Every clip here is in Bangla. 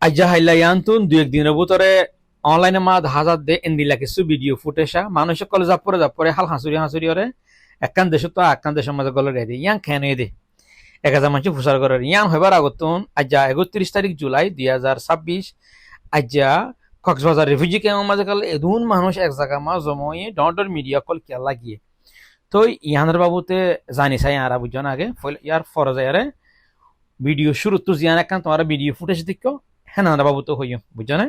আজ্জা হাইলা ইয়ান্তুন দুই একদিনের ভিতরে অনলাইনে মা হাজার দে এন্দিলা কিছু ভিডিও ফুটেজা মানুষ কলে জাপরে হাল হাসুরি হাসুরি ওরে একখান দেশ তো একখান দেশের মাঝে গলে রেদি ইয়াং খেয়ে দে 1,000 মানুষ ফুসার করে ইয়াং হইবার আগতুন আজ্জা 31 তারিখ জুলাই 2026 আজ্জা কক্সবাজার রিফিউজি ক্যাম্পের মাঝে কাল এদুন মানুষ এক জায়গা মা জময়ে ডন্টর মিডিয়া কল কেলা গিয়ে তো ইয়ানের বাবুতে জানি চাই আরা বুঝছেন আগে ইয়ার ফরজায়ারে ভিডিও শুরু তো জিয়ান একখান তোমার ভিডিও ফুটেজ দিক হ্যাঁ না বাবু তো হইও বুঝছো না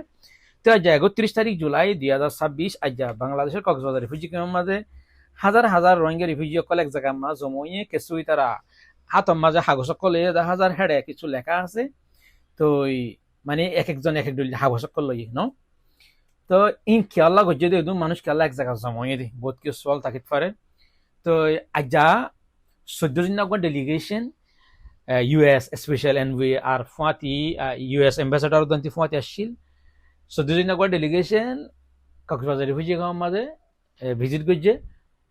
তো আজ 31 তারিখ জুলাই 2026 আজ বাংলাদেশের কক্সবাজার রিফিউজি ক্যাম্পের মাঝে হাজার হাজার রোহিঙ্গা রিফিউজি সকল এক জায়গার মাঝ জমইয়ে কিছুই তারা হাতর মাঝে হাগজ সকলে হাজার হেডে কিছু লেখা আছে তো মানে এক একজন এক এক হাগজ সকল লই ন তো ইন খেয়াল্লা গজ্জে দিয়ে মানুষ খেয়াল্লা এক জায়গা জমইয়ে দি বহুত কিছু সল থাকিত পারে তো আজ 14 দিন আগর ডেলিগেশন US special envoy আর ফাতি US ambassador দন্তি ফাতি আসছিল 14 দিন আগর ডেলিগেশন কক্সবাজার রিফিউজি ক্যাম্পের মাঝে ভিজিট করছে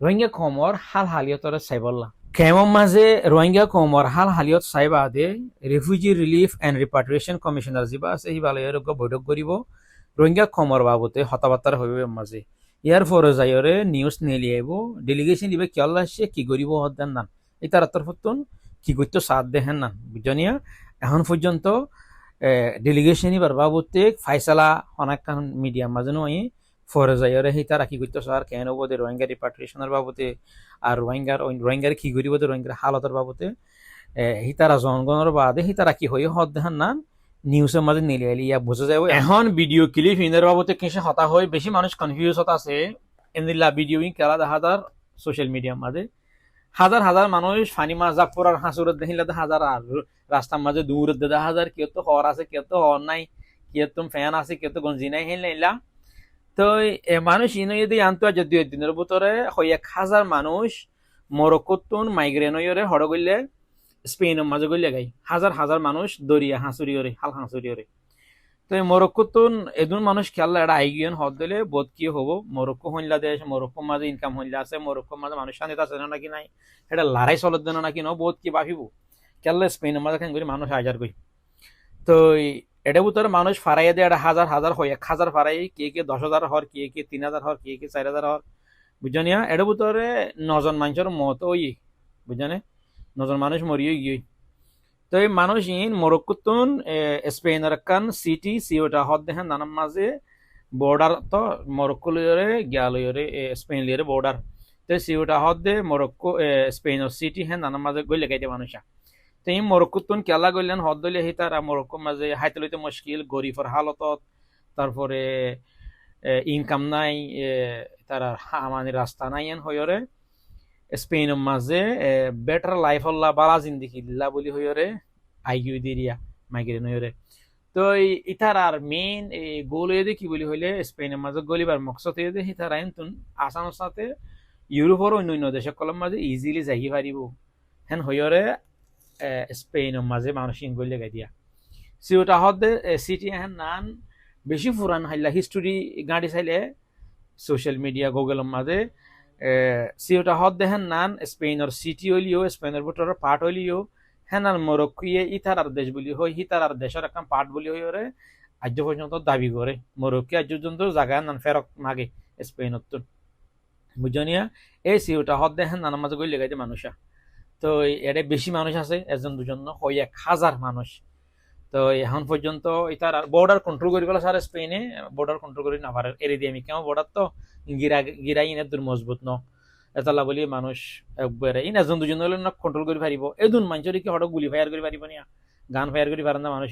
রোহিঙ্গা কমর হাল হালিয়তরে সাইবল্লা ক্যাম্পের মাঝে রোহিঙ্গা কমর হাল হালিয়ত সাইবা দে refugee relief and repatriation commissioner যিবা আছে এই বালয়ের বৈঠক করিব রোহিঙ্গা কমর বাবতে হতাবার্তার হইবে মাঝে ইয়ার ফরে যাইরে নিউজ নেলি আইব ডেলিগেশন দিবে কিয়ল্লা আসছে কি করিব হদ্দান না এটার তরফতুন কি করতো সাথ দেখেন না বুঝনিয়া এখন পর্যন্ত ডেলিগেশনই বাবুতে ফাইসালা অনেক মিডিয়ার মাঝে নয় ফরে যাইরে সেই তারা কি করতো স্যার কেন বোধে রোহিঙ্গা রিপাট্রিয়েশনের বাবতে আর রোহিঙ্গার কি করিব রোহিঙ্গার হালতের বাবতে সেই তারা জনগণের বাদে সেই তারা কি হয়ে হদ দেখেন না নিউজের মাঝে নিলে আইলি ইয়া বোঝা যাব এখন ভিডিও ক্লিপ ইনের বাবতে কিছু হতা হয় বেশি মানুষ কনফিউজ হতা আছে এন্দিল্লা ভিডিও খেলা দেখা তার সোশ্যাল মিডিয়ার মাঝে হাজার হাজার মানুষ ফানি মাছ জাপুরার হাঁসুরের দেখিলে হাজার আর রাস্তার মাঝে দূরের দেখা হাজার কেউ তো হর আছে কেউ তো হর নাই কেউ তো ফ্যান আছে কেউ তো গঞ্জি নাই হেন নাইলা তো মানুষ ইনো যদি আনতো আজ 2 দিনের ভিতরে 1,000 মানুষ মরক্কোতুন মাইগ্রেন হইরে হড় গইলে স্পেনের মাঝে গইলে গাই হাজার হাজার মানুষ দরিয়া হাঁসুরি ওরে হাল হাঁসুরি ওরে তো এই মরক্কোতুন এদুন মানুষ খেয়াল এটা আইগিয়ন হদ দিলে বোধ কি হবো মরক্কো হইলা দেশ মরক্কোর মাঝে ইনকাম হইলা আছে মরক্কোর মাঝে মানুষ শান্তি আছে না নাকি নাই এটা লড়াই চলত দেন নাকি ন বোধ কি ভাবিব খেয়াল স্পেনের মাঝে খান করি মানুষ হাজার কই তো এটা ভিতরে মানুষ ফারাইয়া দেয় হাজার হাজার হয় 1,000 ফারাই কে 10,000 হর কে 3,000 হর কে 4,000 হর বুঝনিয়া এটা ভিতরে 9 জন মানুষের মত ওই বুঝনে 9 জন মানুষ মরিয়ে গিয়ে তো এই মানুষ ইন মরক্কোতুন স্পেনের কান সিটি সিওটা হদ দেখেন নানার মাঝে বর্ডার তো মরক্কো লিয়রে গিয়া লিয়রে স্পেন লিয়রে বর্ডার তো সিওটা হদ দে মরক্কো স্পেনের সিটি হ্যাঁ নানার মাঝে গইলে গাইতে মানুষা তো এই মরক্কোতুন কেলা গইলেন হদ দইলে হি তারা মরক্কোর মাঝে হাইতে লইতে মুশকিল গরিফর হালতত তারপরে ইনকাম নাই তারা মানে রাস্তা নাই এন হইরে স্পেনের মাঝে বেটার লাইফ হল্লা বালা জিন্দিগি দিল্লা বলি হইরে আইকিউ দিরিয়া মাইগ্রেন হইরে তো ইতার আর মেইন গোল হয়ে কি বলি হইলে স্পেনের মাঝে গলিবার মকসদ হয়ে দে তারা এনতুন আসানোর সাথে ইউরোপের অন্য দেশ সকলের মাঝে ইজিলি যাই পারিব হেন হইরে স্পেনের মাঝে মানুষ গলি গাই দিয়া সিওটা হদ সিটি হেন নান বেশি পুরান হাইলা হিস্টোরি গাড়ি চাইলে সোশ্যাল মিডিয়া গুগলের মাঝে সিওটা হদ দেখেন নান স্পেনের সিটি হইলিও স্পেনের ভিতরের পার্ট হইলিও হেনান মরক্কোয়ে ইতারার দেশ বলি হয় হিতারার দেশের একটা পার্ট বলি হইরে আজ পর্যন্ত দাবি করে মরক্কো আজ পর্যন্ত জায়গা নান ফেরক মাগে স্পেনত তো বুঝনিয়া এই সিওটা হদ দেখেন নানার মাঝে গই লেগাইতে মানুষা তো এটা বেশি মানুষ আছে একজন দুজন 1,000 মানুষ তো এখন পর্যন্ত ইতার বর্ডার কন্ট্রোল করি পেলা স্যার স্পেনে বর্ডার কন্ট্রোল করি না পারে এড়ে দিয়ে আমি কেমন বর্ডার তো গিরাই ইনের দূর মজবুত ন এতালা বলি মানুষ একবারে ইন একজন দুজন হলে না কন্ট্রোল করে পারিব এদুন মানুষের কি হঠাৎ গুলি ফায়ার করে পারিব না গান ফায়ার করে পারেন না মানুষ